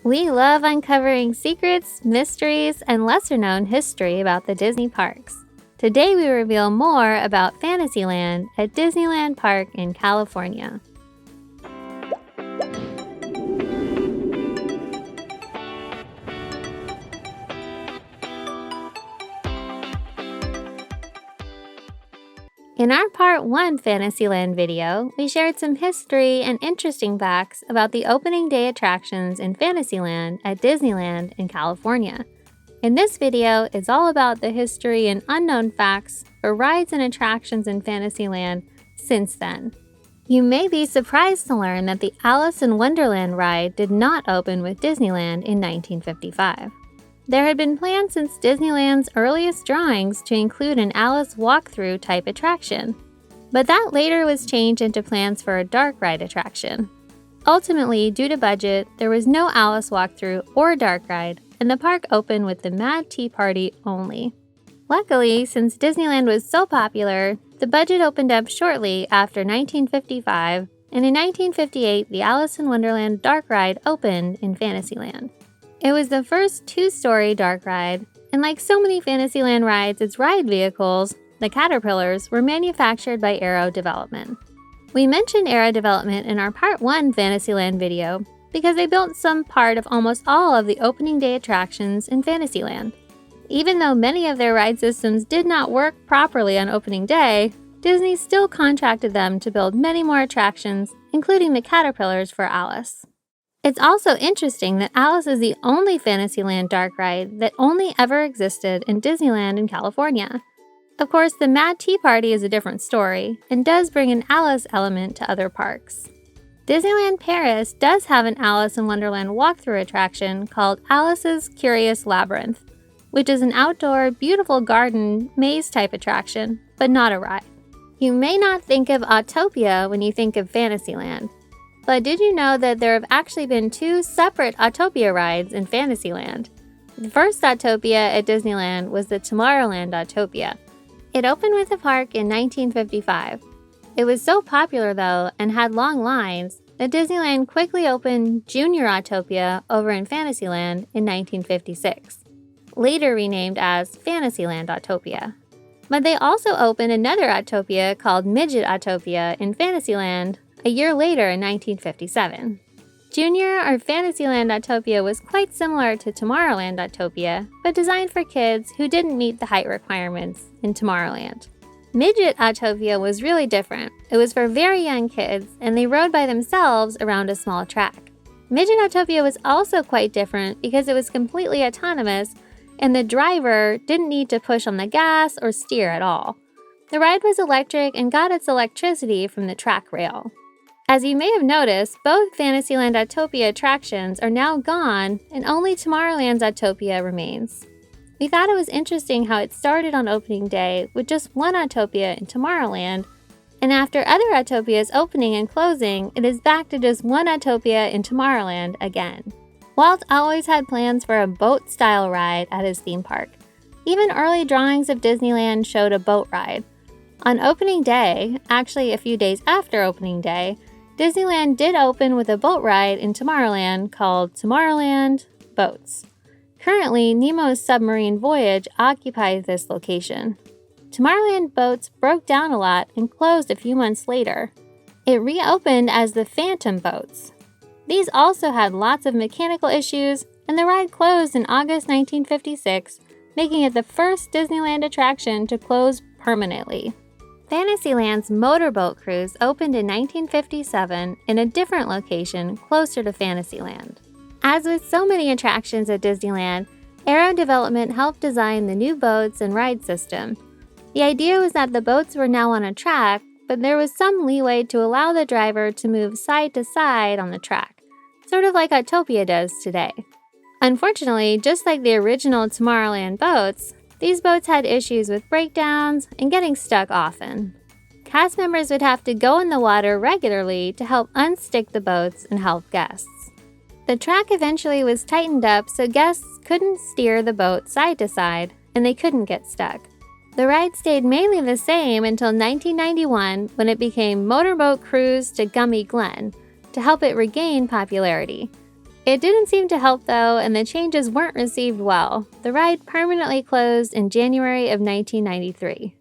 We love uncovering secrets, mysteries, and lesser-known history about the Disney parks. Today we reveal more about Fantasyland at Disneyland Park in California. In our Part 1 Fantasyland video, we shared some history and interesting facts about the opening day attractions in Fantasyland at Disneyland in California. In this video, it's all about the history and unknown facts for rides and attractions in Fantasyland since then. You may be surprised to learn that the Alice in Wonderland ride did not open with Disneyland in 1955. There had been plans since Disneyland's earliest drawings to include an Alice walkthrough type attraction, but that later was changed into plans for a dark ride attraction. Ultimately, due to budget, there was no Alice walkthrough or dark ride, and the park opened with the Mad Tea Party only. Luckily, since Disneyland was so popular, the budget opened up shortly after 1955, and in 1958, the Alice in Wonderland dark ride opened in Fantasyland. It was the first two-story dark ride, and like so many Fantasyland rides, its ride vehicles, the Caterpillars, were manufactured by Aero Development. We mentioned Aero Development in our Part 1 Fantasyland video because they built some part of almost all of the opening day attractions in Fantasyland. Even though many of their ride systems did not work properly on opening day, Disney still contracted them to build many more attractions, including the Caterpillars for Alice. It's also interesting that Alice is the only Fantasyland dark ride that only ever existed in Disneyland in California. Of course, the Mad Tea Party is a different story and does bring an Alice element to other parks. Disneyland Paris does have an Alice in Wonderland walkthrough attraction called Alice's Curious Labyrinth, which is an outdoor, beautiful garden maze-type attraction, but not a ride. You may not think of Autopia when you think of Fantasyland, but did you know that there have actually been two separate Autopia rides in Fantasyland? The first Autopia at Disneyland was the Tomorrowland Autopia. It opened with the park in 1955. It was so popular though and had long lines that Disneyland quickly opened Junior Autopia over in Fantasyland in 1956, later renamed as Fantasyland Autopia. But they also opened another Autopia called Midget Autopia in Fantasyland a year later in 1957. Junior or Fantasyland Autopia was quite similar to Tomorrowland Autopia, but designed for kids who didn't meet the height requirements in Tomorrowland. Midget Autopia was really different. It was for very young kids, and they rode by themselves around a small track. Midget Autopia was also quite different because it was completely autonomous, and the driver didn't need to push on the gas or steer at all. The ride was electric and got its electricity from the track rail. As you may have noticed, both Fantasyland Autopia attractions are now gone and only Tomorrowland's Autopia remains. We thought it was interesting how it started on opening day with just one Autopia in Tomorrowland, and after other Autopias opening and closing, it is back to just one Autopia in Tomorrowland again. Walt always had plans for a boat-style ride at his theme park. Even early drawings of Disneyland showed a boat ride. On opening day, actually a few days after opening day, Disneyland did open with a boat ride in Tomorrowland called Tomorrowland Boats. Currently, Nemo's Submarine Voyage occupies this location. Tomorrowland Boats broke down a lot and closed a few months later. It reopened as the Phantom Boats. These also had lots of mechanical issues, and the ride closed in August 1956, making it the first Disneyland attraction to close permanently. Fantasyland's Motorboat cruise opened in 1957 in a different location closer to Fantasyland. As with so many attractions at Disneyland, Aero Development helped design the new boats and ride system. The idea was that the boats were now on a track, but there was some leeway to allow the driver to move side to side on the track, sort of like Autopia does today. Unfortunately, just like the original Tomorrowland boats, these boats had issues with breakdowns and getting stuck often. Cast members would have to go in the water regularly to help unstick the boats and help guests. The track eventually was tightened up so guests couldn't steer the boat side to side and they couldn't get stuck. The ride stayed mainly the same until 1991 when it became Motorboat Cruise to Gummy Glen to help it regain popularity. It didn't seem to help though, and the changes weren't received well. The ride permanently closed in January of 1993.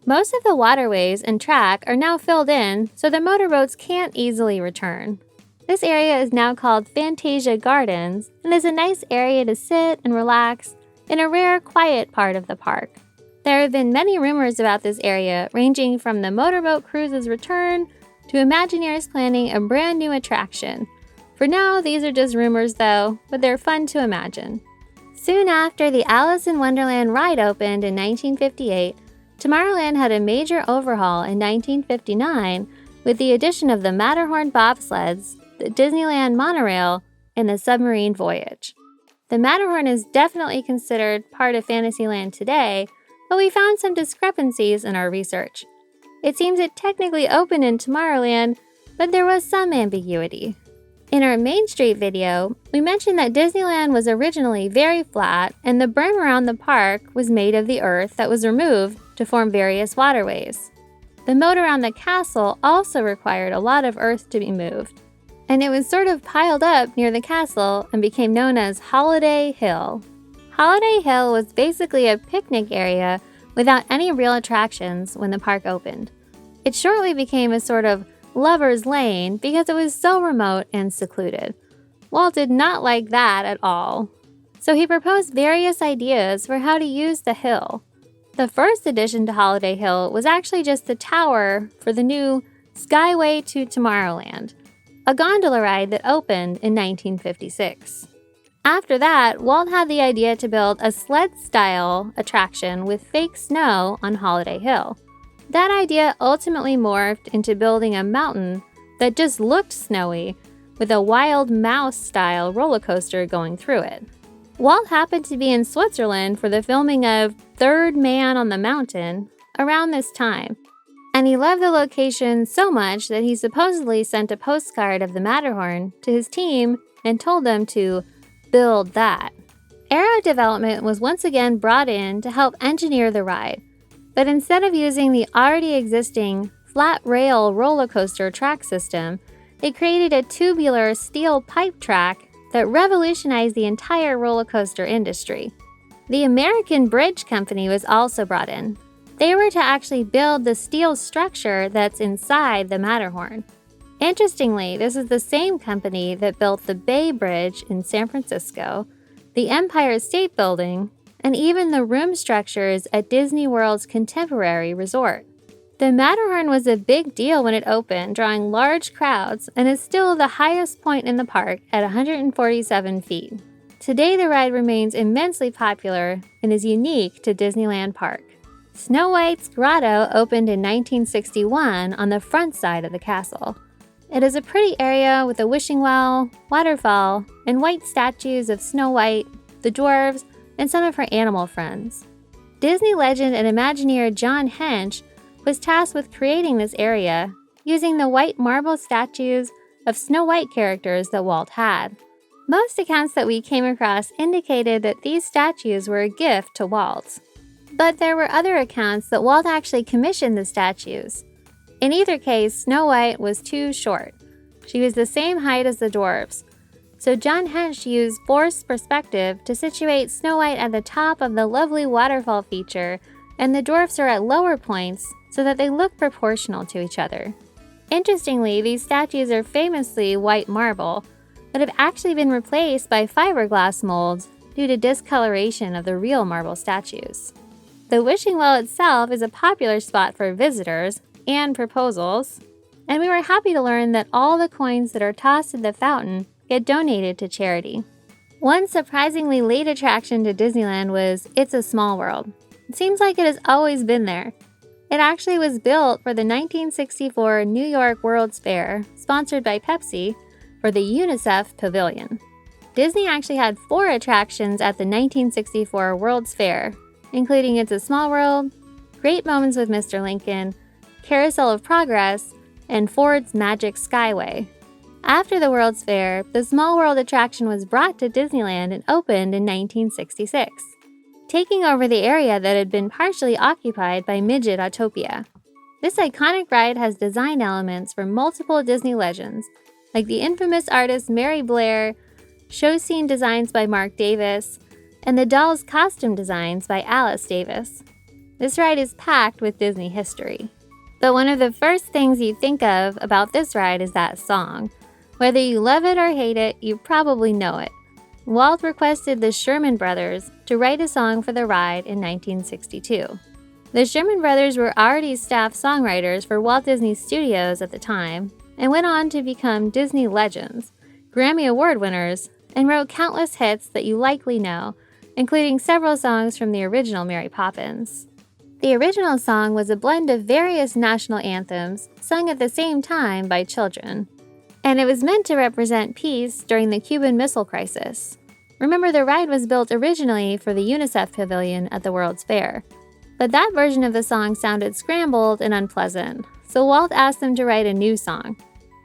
Most of the waterways and track are now filled in, so the motorboats can't easily return. This area is now called Fantasia Gardens and is a nice area to sit and relax in a rare, quiet part of the park. There have been many rumors about this area, ranging from the motorboat cruise's return to Imagineers planning a brand new attraction. For now, these are just rumors though, but they're fun to imagine. Soon after the Alice in Wonderland ride opened in 1958, Tomorrowland had a major overhaul in 1959 with the addition of the Matterhorn bobsleds, the Disneyland monorail, and the submarine voyage. The Matterhorn is definitely considered part of Fantasyland today, but we found some discrepancies in our research. It seems it technically opened in Tomorrowland, but there was some ambiguity. In our Main Street video, we mentioned that Disneyland was originally very flat and the berm around the park was made of the earth that was removed to form various waterways. The moat around the castle also required a lot of earth to be moved, and it was sort of piled up near the castle and became known as Holiday Hill. Holiday Hill was basically a picnic area without any real attractions when the park opened. It shortly became a sort of lover's lane because it was so remote and secluded. Walt did not like that at all, so he proposed various ideas for how to use the hill. The first addition to Holiday Hill was actually just the tower for the new Skyway to Tomorrowland, a gondola ride that opened in 1956. After that, Walt had the idea to build a sled-style attraction with fake snow on Holiday Hill. That idea ultimately morphed into building a mountain that just looked snowy, with a wild mouse-style roller coaster going through it. Walt happened to be in Switzerland for the filming of Third Man on the Mountain around this time, and he loved the location so much that he supposedly sent a postcard of the Matterhorn to his team and told them to build that. Aero Development was once again brought in to help engineer the ride, but instead of using the already existing flat rail roller coaster track system, they created a tubular steel pipe track that revolutionized the entire roller coaster industry. The American Bridge Company was also brought in. They were to actually build the steel structure that's inside the Matterhorn. Interestingly, this is the same company that built the Bay Bridge in San Francisco, the Empire State Building, and even the room structures at Disney World's Contemporary Resort. The Matterhorn was a big deal when it opened, drawing large crowds, and is still the highest point in the park at 147 feet. Today, the ride remains immensely popular and is unique to Disneyland Park. Snow White's grotto opened in 1961 on the front side of the castle. It is a pretty area with a wishing well, waterfall, and white statues of Snow White, the dwarves, and some of her animal friends. Disney legend and Imagineer John Hench was tasked with creating this area using the white marble statues of Snow White characters that Walt had. Most accounts that we came across indicated that these statues were a gift to Walt. But there were other accounts that Walt actually commissioned the statues. In either case, Snow White was too short. She was the same height as the dwarves. So John Hench used forced perspective to situate Snow White at the top of the lovely waterfall feature, and the dwarfs are at lower points so that they look proportional to each other. Interestingly, these statues are famously white marble, but have actually been replaced by fiberglass molds due to discoloration of the real marble statues. The wishing well itself is a popular spot for visitors and proposals, and we were happy to learn that all the coins that are tossed in the fountain get donated to charity. One surprisingly late attraction to Disneyland was It's a Small World. It seems like it has always been there. It actually was built for the 1964 New York World's Fair, sponsored by Pepsi, for the UNICEF Pavilion. Disney actually had 4 attractions at the 1964 World's Fair, including It's a Small World, Great Moments with Mr. Lincoln, Carousel of Progress, and Ford's Magic Skyway. After the World's Fair, the Small World attraction was brought to Disneyland and opened in 1966, taking over the area that had been partially occupied by Midget Autopia. This iconic ride has design elements from multiple Disney legends, like the infamous artist Mary Blair, show scene designs by Mark Davis, and the dolls' costume designs by Alice Davis. This ride is packed with Disney history. But one of the first things you think of about this ride is that song. Whether you love it or hate it, you probably know it. Walt requested the Sherman Brothers to write a song for the ride in 1962. The Sherman Brothers were already staff songwriters for Walt Disney Studios at the time and went on to become Disney legends, Grammy Award winners, and wrote countless hits that you likely know, including several songs from the original Mary Poppins. The original song was a blend of various national anthems sung at the same time by children, and it was meant to represent peace during the Cuban Missile Crisis. Remember, the ride was built originally for the UNICEF Pavilion at the World's Fair, but that version of the song sounded scrambled and unpleasant, so Walt asked them to write a new song.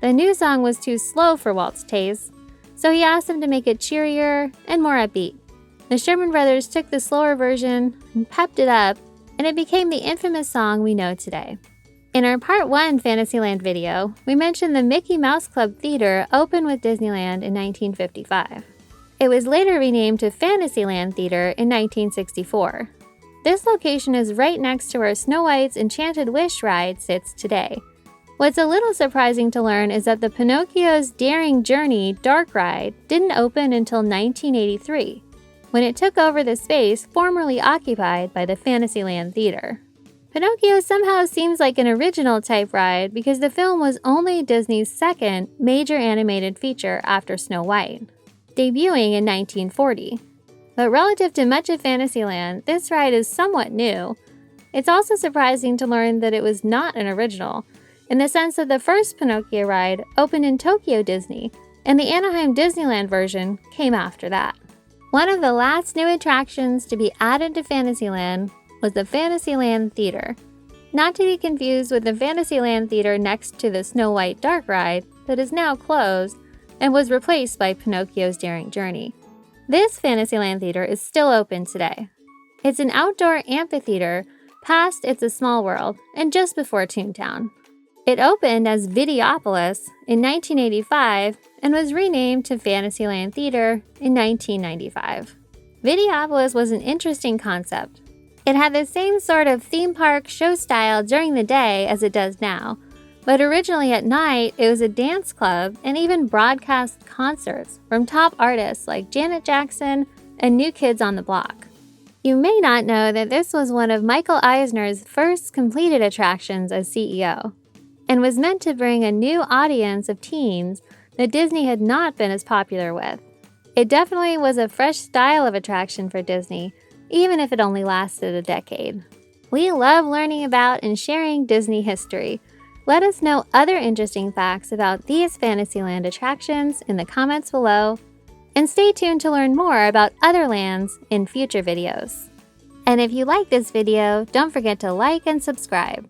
The new song was too slow for Walt's taste, so he asked them to make it cheerier and more upbeat. The Sherman Brothers took the slower version and pepped it up, and it became the infamous song we know today. In our Part 1 Fantasyland video, we mentioned the Mickey Mouse Club Theater opened with Disneyland in 1955. It was later renamed to Fantasyland Theater in 1964. This location is right next to where Snow White's Enchanted Wish ride sits today. What's a little surprising to learn is that the Pinocchio's Daring Journey dark ride didn't open until 1983, when it took over the space formerly occupied by the Fantasyland Theater. Pinocchio somehow seems like an original type ride because the film was only Disney's second major animated feature after Snow White, debuting in 1940. But relative to much of Fantasyland, this ride is somewhat new. It's also surprising to learn that it was not an original, in the sense that the first Pinocchio ride opened in Tokyo Disney, and the Anaheim Disneyland version came after that. One of the last new attractions to be added to Fantasyland was the Fantasyland Theater, not to be confused with the Fantasyland Theater next to the Snow White dark ride that is now closed and was replaced by Pinocchio's Daring Journey. This Fantasyland Theater is still open today. It's an outdoor amphitheater past It's a Small World and just before Toontown. It opened as Videopolis in 1985 and was renamed to Fantasyland Theater in 1995. Videopolis was an interesting concept. It had the same sort of theme park show style during the day as it does now, but originally at night it was a dance club and even broadcast concerts from top artists like Janet Jackson and New Kids on the Block. You may not know that this was one of Michael Eisner's first completed attractions as CEO, and was meant to bring a new audience of teens that Disney had not been as popular with. It definitely was a fresh style of attraction for Disney, even if it only lasted a decade. We love learning about and sharing Disney history. Let us know other interesting facts about these Fantasyland attractions in the comments below, and stay tuned to learn more about other lands in future videos. And if you like this video, don't forget to like and subscribe.